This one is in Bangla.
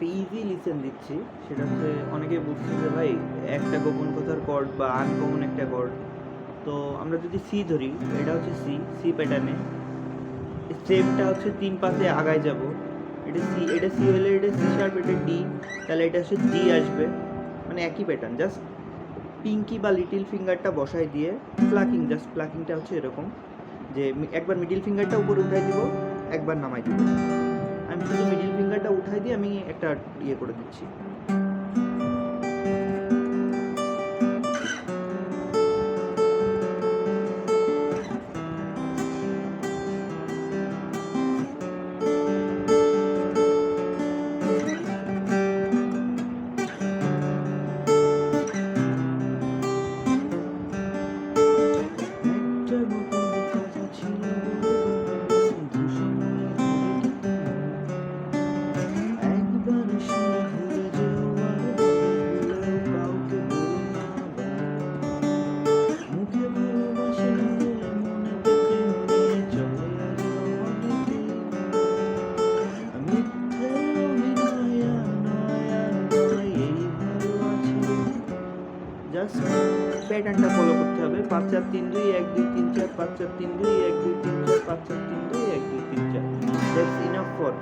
একটা ইজি লিসেন দিচ্ছি, সেটা হচ্ছে অনেকে বলছে যে ভাই একটা গোপন কথার কর্ড বা আনকমন একটা কর্ড। তো আমরা যদি সি ধরি, এটা হচ্ছে সি, সি প্যাটার্নে সেমটা হচ্ছে 3 পাশে আগায় যাব। এটা সি হলে এটা সি শার্প, এটা ডি, তাহলে এটা হচ্ছে জি আসবে। মানে একই প্যাটার্ন, জাস্ট পিঙ্কি বা লিটিল ফিঙ্গারটা বসাই দিয়ে জাস্ট প্লাকিংটা হচ্ছে এরকম যে একবার মিডিল ফিঙ্গারটা উপরে উঠাই দিব, একবার নামাই দিব। আমি শুধু মিডিল ফিঙ্গারটা উঠাই দিয়ে আমি একটা ইয়ে করে দিচ্ছি। জাস্ট প্যাটার্নটা ফলো করতে হবে, 5 4 3 2 1 2 3 4, 5 4 3 2 1 2 3 4, 5 4 3 2 1 2 3 4। That's enough for